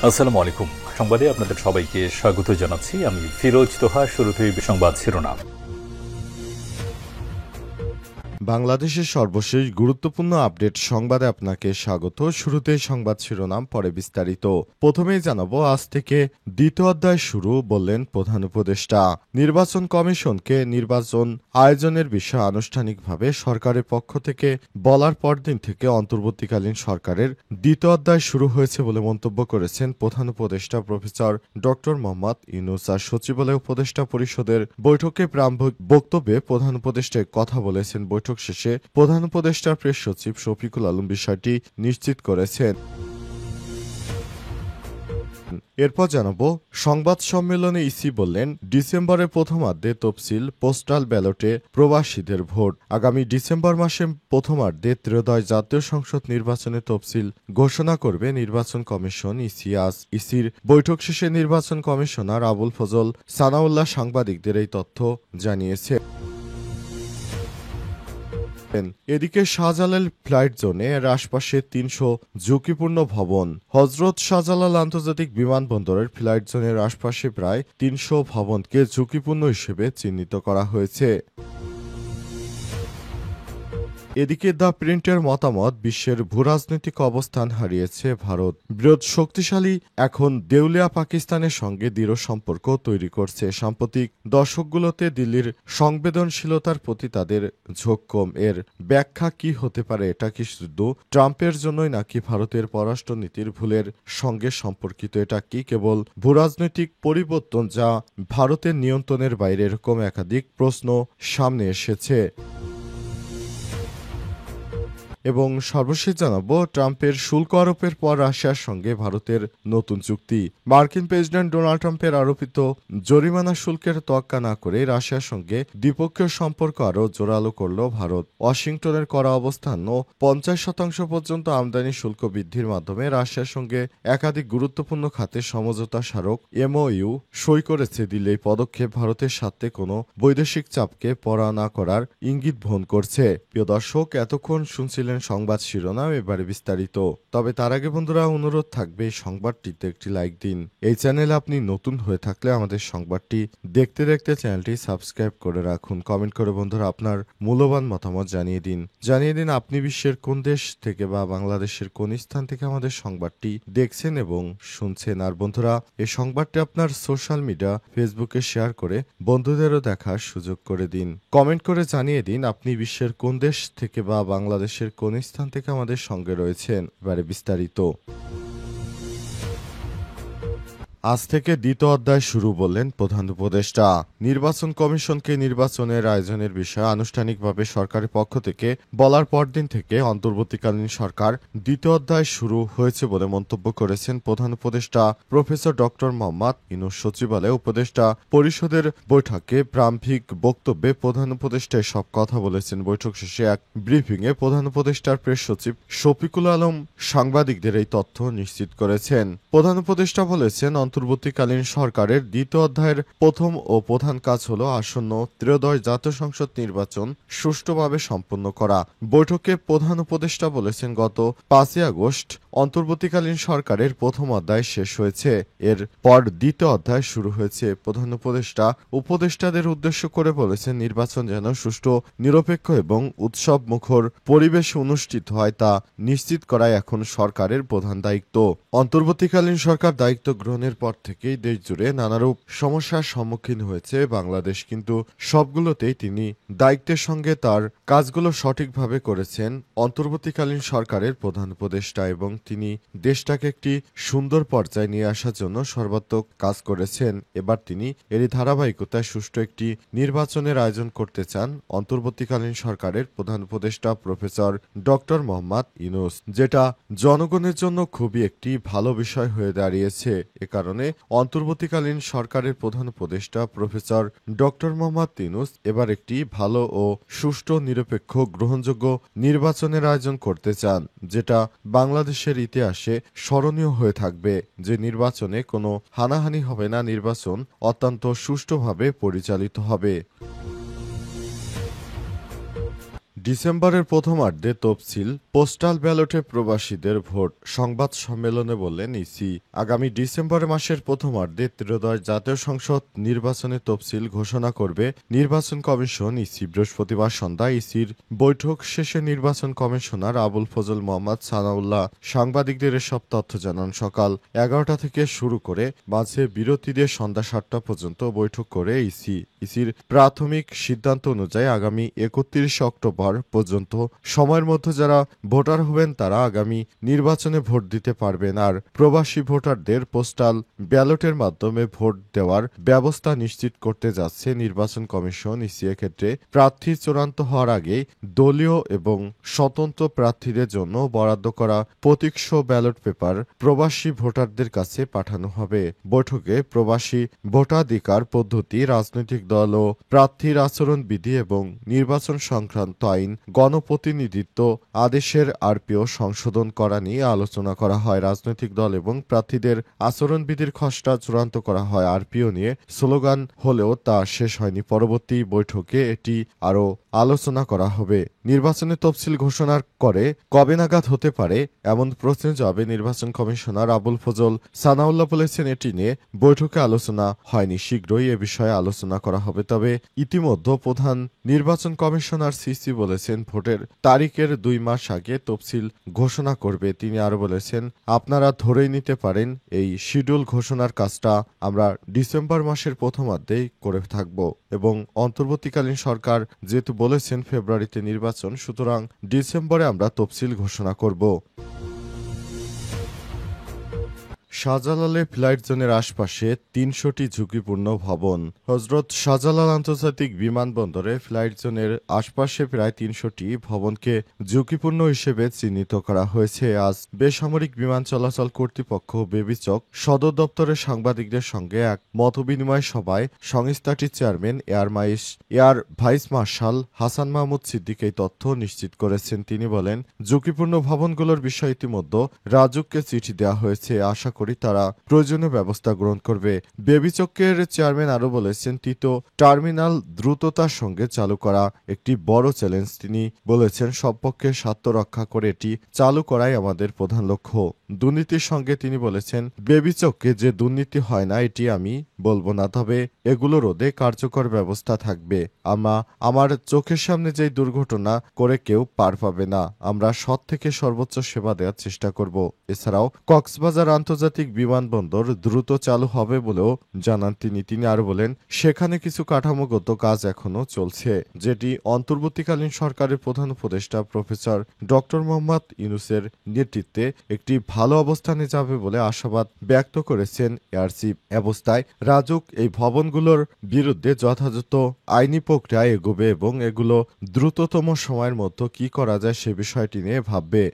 আসসালামু আলাইকুম। সংবাদে আপনাদের সবাইকে স্বাগত জানাচ্ছি। আমি ফিরোজ তোহা। শুরুতেই সংবাদ শিরোনাম। বাংলাদেশের সর্বশেষ গুরুত্বপূর্ণ আপডেট সংবাদে আপনাকে স্বাগত। শুরুতেই সংবাদ শিরোনাম, পরে বিস্তারিত। প্রথমেই জানাবো, আজ থেকে দ্বিতীয় অধ্যায় শুরু, বললেন প্রধান উপদেষ্টা। নির্বাচন কমিশনকে নির্বাচন আয়োজনের বিষয়ে আনুষ্ঠানিকভাবে সরকারের পক্ষ থেকে বলার পরদিন থেকে অন্তর্বর্তীকালীন সরকারের দ্বিতীয় অধ্যায় শুরু হয়েছে বলে মন্তব্য করেছেন প্রধান উপদেষ্টা প্রফেসর ড মোহাম্মদ ইউনূস। আর সচিবালয় উপদেষ্টা পরিষদের বৈঠকে প্রারম্ভিক বক্তব্যে প্রধান উপদেষ্টা কথা বলেছেন। বৈঠক শেষে প্রধান উপদেষ্টার প্রেস সচিব শফিকুল আলম বিষয়টি নিশ্চিত করেছেন। এরপর জানাবো, সংবাদ সম্মেলনে ইসি বললেন, ডিসেম্বরের প্রথমার্ধে তফসিল পোস্টাল ব্যালটে প্রবাসীদের ভোট। আগামী ডিসেম্বর মাসে প্রথমার্ধে ত্রয়োদশ জাতীয় সংসদ নির্বাচনের তফসিল ঘোষণা করবে নির্বাচন কমিশন। ইসির বৈঠক শেষে নির্বাচন কমিশনার আবুল ফজল সানাউল্লাহ সাংবাদিকদের এই তথ্য জানিয়েছে। এদিকে শাহজালাল ফ্লাইট জোনে আশপাশে ৩০০ ঝুঁকিপূর্ণ ভবন। হজরত শাহজালাল আন্তর্জাতিক বিমানবন্দরের ফ্লাইট জোনের আশপাশে প্রায় ৩০০ ভবনকে ঝুঁকিপূর্ণ হিসেবে চিহ্নিত করা হয়েছে। এদিকে দ্য প্রিন্টের মতামত, বিশ্বের ভূরাজনৈতিক অবস্থান হারিয়েছে ভারত। বৃহৎ শক্তিশালী এখন দেউলিয়া পাকিস্তানের সঙ্গে দৃঢ় সম্পর্ক তৈরি করছে। সাম্প্রতিক দশকগুলোতে দিল্লির সংবেদনশীলতার প্রতি তাদের ঝোঁক কম। এর ব্যাখ্যা কি হতে পারে? এটা কি শুধু ট্রাম্পের জন্যই নাকি ভারতের পররাষ্ট্রনীতির ভুলের সঙ্গে সম্পর্কিত? এটা কি কেবল ভূরাজনৈতিক পরিবর্তন যা ভারতের নিয়ন্ত্রণের বাইরে? এরকম একাধিক প্রশ্ন সামনে এসেছে। এবং সর্বশেষ জানাবো, ট্রাম্পের শুল্ক আরোপের পর রাশিয়ার সঙ্গে ভারতের নতুন চুক্তি। মার্কিন প্রেসিডেন্ট ডোনাল্ড ট্রাম্পের আরোপিত জরিমানা শুল্কের তোয়াক্কা না করে রাশিয়ার সঙ্গে দ্বিপক্ষীয় সম্পর্ক আরও জোরালো করল ভারত। ওয়াশিংটনের করা অবস্থান ও ৫০% পর্যন্ত আমদানি শুল্ক বৃদ্ধির মাধ্যমে রাশিয়ার সঙ্গে একাধিক গুরুত্বপূর্ণ খাতে সমঝোতা স্মারক এমওইউ সই করেছে দিল্লি। এই পদক্ষেপ ভারতের স্বার্থে কোনো বৈদেশিক চাপকে পড়া না করার ইঙ্গিত বহন করছে। প্রিয় দর্শক, এতক্ষণ শুনছিলেন সংবাদ শিরোনাম, এবারে বিস্তারিত। তবে তার আগে বন্ধুরা, অনুরোধ থাকবে এই সংবাদটিতে একটি লাইক দিন। এই চ্যানেলে আপনি নতুন হয়ে থাকলে আমাদের সংবাদটি দেখতে দেখতে চ্যানেলটি সাবস্ক্রাইব করে রাখুন। কমেন্ট করে বন্ধুরা আপনার মূল্যবান মতামত জানিয়ে দিন আপনি বিশ্বের কোন দেশ থেকে বা বাংলাদেশের কোন স্থান থেকে আমাদের সংবাদটি দেখছেন এবং শুনছেন। আর বন্ধুরা, এই সংবাদটি আপনার সোশ্যাল মিডিয়া ফেসবুকে শেয়ার করে বন্ধুদেরও দেখার সুযোগ করে দিন। কমেন্ট করে জানিয়ে দিন আপনি বিশ্বের কোন দেশ থেকে বা বাংলাদেশের কোন স্থান থেকে আমাদের সঙ্গে রয়েছেন। এবারে বিস্তারিত। আজ থেকে দ্বিতীয় অধ্যায় শুরু, বললেন প্রধান উপদেষ্টা। নির্বাচন কমিশনকে নির্বাচনের আয়োজনের বিষয়ে আনুষ্ঠানিকভাবে সরকারের পক্ষ থেকে বলার পরদিন থেকে অন্তর্বর্তীকালীন সরকার দ্বিতীয় অধ্যায় শুরু হয়েছে বলে মন্তব্য করেছেন প্রধান উপদেষ্টা প্রফেসর ড মোহাম্মদ ইউনূস। সচিবালয়ে উপদেষ্টা পরিষদের বৈঠকে প্রারম্ভিক বক্তব্যে প্রধান উপদেষ্টা সব কথা বলেছেন। বৈঠক শেষে এক ব্রিফিংয়ে প্রধান উপদেষ্টার প্রেস সচিব শফিকুল আলম সাংবাদিকদের এই তথ্য নিশ্চিত করেছেন। প্রধান উপদেষ্টা বলেছেন, অন্তর্বর্তীকালীন সরকারের দ্বিতীয় অধ্যায়ের প্রথম ও প্রধান কাজ হল আসন্ন ত্রয়োদশ জাতীয় সংসদ নির্বাচন সুষ্ঠুভাবে সম্পন্ন করা। বৈঠকে প্রধান উপদেষ্টা বলেছেন, গত ৫ই আগস্ট অন্তর্বর্তীকালীন সরকারের প্রথম অধ্যায় শেষ হয়েছে। এর পর দ্বিতীয় অধ্যায় শুরু হয়েছে। প্রধান উপদেষ্টা উপদেষ্টাদের উদ্দেশ্য করে বলেছেন, নির্বাচন যেন সুষ্ঠু, নিরপেক্ষ এবং উৎসব মুখর পরিবেশে অনুষ্ঠিত হয় তা নিশ্চিত করাই এখন সরকারের প্রধান দায়িত্ব। অন্তর্বর্তীকালীন সরকার দায়িত্ব গ্রহণের পর থেকেই দেশ জুড়ে নানারূপ সমস্যার সম্মুখীন হয়েছে বাংলাদেশ, কিন্তু সবগুলোতেই তিনি দায়িত্বের সঙ্গে তার কাজগুলো সঠিকভাবে করেছেন অন্তর্বর্তীকালীন সরকারের প্রধান উপদেষ্টা, এবং তিনি দেশটাকে একটি সুন্দর পর্যায়ে নিয়ে আসার জন্য সর্বাত্মক কাজ করেছেন। এবার তিনি এরই ধারাবাহিকতায় সুষ্ঠু একটি নির্বাচনের আয়োজন করতে চান অন্তর্বর্তীকালীন সরকারের প্রধান উপদেষ্টা প্রফেসর ড মোহাম্মদ ইউনূস, যেটা জনগণের জন্য খুবই একটি ভালো বিষয় হয়ে দাঁড়িয়েছে। এ কারণে অন্তর্বর্তীকালীন সরকারের প্রধান উপদেষ্টা প্রফেসর ড মোহাম্মদ ইউনূস এবার একটি ভালো ও সুষ্ঠু, নিরপেক্ষ, গ্রহণযোগ্য নির্বাচনের আয়োজন করতে চান, যেটা বাংলাদেশের ইতিহাসে স্মরণীয় হয়ে থাকবে। যে নির্বাচনে কোনো হানাহানি হবে না, নির্বাচন অত্যন্ত সুষ্ঠুভাবে পরিচালিত হবে। ডিসেম্বরের প্রথমার্ধে তফসিল পোস্টাল ব্যালটে প্রবাসীদের ভোট সংবাদ সম্মেলনে বললেন ইসি। আগামী ডিসেম্বর মাসের প্রথমার্ধে ত্রয়োদশ জাতীয় সংসদ নির্বাচনের তফসিল ঘোষণা করবে নির্বাচন কমিশন। ইসি বৃহস্পতিবার সন্ধ্যায় ইসির বৈঠক শেষে নির্বাচন কমিশনার আবুল ফজল মোহাম্মদ সানাউল্লাহ সাংবাদিকদের এসব তথ্য জানান। সকাল 11টা থেকে শুরু করে মাঝে বিরতি দিয়ে সন্ধ্যা 7টা পর্যন্ত বৈঠক করে ইসির প্রাথমিক সিদ্ধান্ত অনুযায়ী আগামী 31 অক্টোবর পর্যন্ত সময়ের মধ্যে যারা ভোটার হবেন তারা আগামী নির্বাচনে ভোট দিতে পারবেন। আর প্রবাসী ভোটারদের পোস্টাল ব্যালটের মাধ্যমে ভোট দেওয়ার ব্যবস্থা নিশ্চিত করতে যাচ্ছে নির্বাচন কমিশন। ইসি ক্ষেত্রে প্রার্থী চূড়ান্ত হওয়ার আগেই দলীয় এবং স্বতন্ত্র প্রার্থীদের জন্য বরাদ্দ করা প্রতীক্ষ ব্যালট পেপার প্রবাসী ভোটারদের কাছে পাঠানো হবে। বৈঠকে প্রবাসী ভোটাধিকার পদ্ধতি, রাজনৈতিক দল ও প্রার্থীর আচরণবিধি এবং নির্বাচন সংক্রান্ত আইন, গণপ্রতিনিধিত্ব আদেশের আরপিও সংশোধন করা নিয়ে আলোচনা করা হয়। রাজনৈতিক দল এবং প্রার্থীদের আচরণবিধির খসড়া চূড়ান্ত করা হয়। আরপিও নিয়ে স্লোগান হলেও তা শেষ হয়নি। পরবর্তী বৈঠকে এটি আরও আলোচনা করা হবে। নির্বাচনের তফসিল ঘোষণা করে কবে নাগাদ হতে পারে এমন প্রশ্নের জবাবে নির্বাচন কমিশনার আবুল ফজল সানাউল্লাহ বলেছেন, এটি নিয়ে বৈঠকে আলোচনা হয়নি, শীঘ্রই এ বিষয়ে আলোচনা করা হবে। তবে ইতিমধ্যে প্রধান নির্বাচন কমিশনার সিসি বলেছেন, ভোটের তারিখের 2 মাস আগে তফসিল ঘোষণা করবে। তিনি আরো বলেছেন, আপনারা ধরেই নিতে পারেন এই শিডিউল ঘোষণার কাজটা আমরা ডিসেম্বর মাসের প্রথমার্ধেই করে থাকব এবং অন্তর্বর্তীকালীন সরকার যেহেতু বলেছেন ফেব্রুয়ারিতে নির্বাচন, সুতরাং ডিসেম্বরে আমরা তফসিল ঘোষণা করব। শাহজালালে ফ্লাইট জোনের আশপাশে 300টি ঝুঁকিপূর্ণ ভবন। হজরত শাহজালাল আন্তর্জাতিক বিমানবন্দরে ফ্লাইট জোনের আশপাশে প্রায় 300টি ভবনকে ঝুঁকিপূর্ণ হিসেবে চিহ্নিত করা হয়েছে। আজ বেসামরিক বিমান চলাচল কর্তৃপক্ষ বেবিচক সদর দপ্তরের সাংবাদিকদের সঙ্গে এক মতবিনিময় সভায় সংস্থাটির chairman air vice marshal Hasan Mahmud Siddique এই তথ্য নিশ্চিত করেছেন। তিনি বলেন, ঝুঁকিপূর্ণ ভবনগুলোর বিষয়ে ইতিমধ্যে রাজুককে চিঠি দেওয়া হয়েছে। আশা করি তারা প্রয়োজনীয় ব্যবস্থা গ্রহণ করবে। বেবিচকের চেয়ারম্যান আরও বলেছেন, তৃতীয় টার্মিনাল দ্রুততার সঙ্গে চালু করা একটি বড় চ্যালেঞ্জ। তিনি বলেছেন, সব পক্ষের স্বার্থ রক্ষা করে এটি চালু করাই আমাদের প্রধান লক্ষ্য। দুর্নীতির সঙ্গে তিনি বলেছেন, বেবিচকে যে দুর্নীতি হয় না এটি আমি বলবো না, তবে এগুলো রোধে কার্যকর ব্যবস্থা থাকবে। আমার চোখের সামনে যে দুর্ঘটনা করে কেউ পার পাবে না। আমরা সৎ থেকে সর্বোচ্চ সেবা দেওয়ার চেষ্টা করব। এছাড়াও কক্সবাজার আন্তর্জাতিক বিমানবন্দর দ্রুত চালু হবে বলেও জানান তিনি আরো বলেন, সেখানে কিছু কাঠামোগত কাজ এখনো চলছে, যেটি অন্তর্বর্তীকালীন সরকারের প্রধান উপদেষ্টা প্রফেসর ডক্টর মোহাম্মদ ইউনূসের নেতৃত্বে একটি ভালো অবস্থানে যাবে বলে আশাবাদ ব্যক্ত করেছেন এয়ার চিফ। অবস্থায় রাজুক এই ভবনগুলোর বিরুদ্ধে যথাযথ আইনি প্রক্রিয়া এগোবে এবং এগুলো দ্রুততম সময়ের মধ্যে কি করা যায় সে বিষয়টি নিয়ে ভাববে।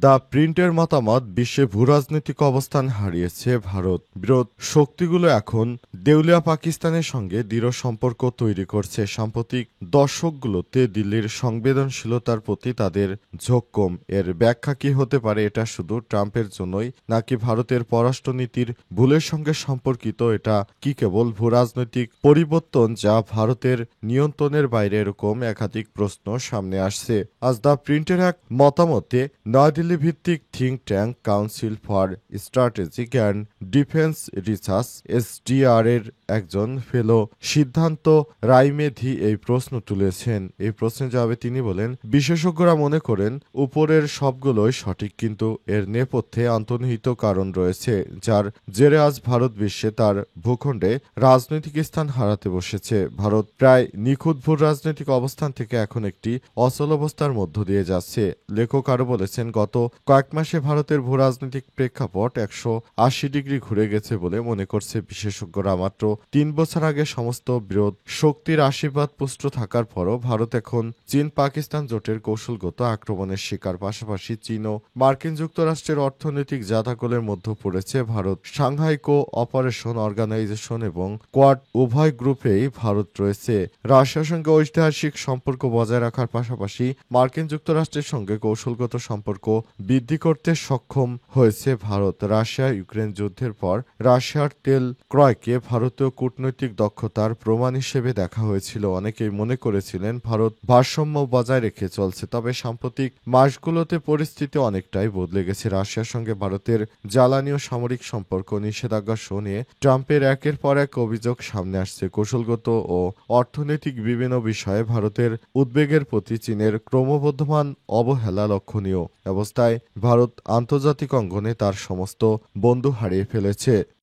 দ্য প্রিন্টের মতামত, বিশ্বে ভূরাজনৈতিক অবস্থান হারিয়েছে ভারত। বিরোধ শক্তিগুলো এখন দেউলিয়া পাকিস্তানের সঙ্গে দৃঢ় সম্পর্ক তৈরি করছে। সাম্প্রতিক দশকগুলোতে দিল্লির সংবেদনশীলতার প্রতি তাদের ঝোঁক কম। এর ব্যাখ্যা কি হতে পারে? এটা শুধু ট্রাম্পের জন্যই নাকি ভারতের পররাষ্ট্রনীতির ভুলের সঙ্গে সম্পর্কিত? এটা কি কেবল ভূরাজনৈতিক পরিবর্তন যা ভারতের নিয়ন্ত্রণের বাইরে? এরকম একাধিক প্রশ্ন সামনে আসছে। আজ দ্য প্রিন্টের এক মতামতে নয়াদিল্লি ভিত্তিক think tank council for strategic and defence research SDR এর একজন ফেলো সিদ্ধান্ত রায়মেধি এই প্রশ্ন তুলেছেন। এই প্রশ্নের জবাবে তিনি বলেন, বিশেষজ্ঞরা মনে করেন উপরের সবগুলোই সঠিক, কিন্তু এর নেপথ্যে অন্তর্নিহিত কারণ রয়েছে যার জেরে আজ ভারত বিশ্বে তার ভূখণ্ডে রাজনৈতিক স্থান হারাতে বসেছে। ভারত প্রায় নিখুঁত ভূ রাজনৈতিক অবস্থান থেকে এখন একটি অচল অবস্থার মধ্য দিয়ে যাচ্ছে। লেখক আরও বলেছেন, গত কয়েক মাসে ভারতের ভূ রাজনৈতিক প্রেক্ষাপট 180 ডিগ্রি ঘুরে গেছে বলে মনে করছে বিশেষজ্ঞরা। মাত্র 3 বছর আগে সমস্ত বিরোধ শক্তির আশীর্বাদ পুষ্ট থাকার পরও ভারত এখন চীন পাকিস্তান জোটের কৌশলগত আক্রমণের শিকার। পাশাপাশি চীন ও মার্কিন যুক্তরাষ্ট্রের অর্থনৈতিক জাঁতাকলের মধ্যে পড়েছে ভারত। সাংহাই কো অপারেশন অর্গানাইজেশন এবং কোয়াড উভয় গ্রুপেই ভারত রয়েছে। রাশিয়ার সঙ্গে ঐতিহাসিক সম্পর্ক বজায় রাখার পাশাপাশি মার্কিন যুক্তরাষ্ট্রের সঙ্গে কৌশলগত সম্পর্ক বৃদ্ধি করতে সক্ষম হয়েছে ভারত। রাশিয়া ইউক্রেন যুদ্ধ যুদ্ধের পর রাশিয়ার তেল ক্রয়কে ভারতীয় কূটনৈতিক দক্ষতার প্রমাণ হিসেবে দেখা হয়েছিল। অনেকেই মনে করেছিলেন ভারত ভারসাম্য বজায় রেখে চলছে, তবে সাম্প্রতিক মাসগুলোতে পরিস্থিতি অনেকটাই বদলে গেছে। রাশিয়ার সঙ্গে ভারতের জ্বালানি ও সামরিক সম্পর্ক, নিষেধাজ্ঞা নিয়ে ট্রাম্পের একের পর এক অভিযোগ সামনে আসছে। কৌশলগত ও অর্থনৈতিক বিভিন্ন বিষয়ে ভারতের উদ্বেগের প্রতি চীনের ক্রমবর্ধমান অবহেলা লক্ষণীয়। অবস্থায় ভারত আন্তর্জাতিক অঙ্গনে তার সমস্ত বন্ধু হারিয়ে ফেলেছে।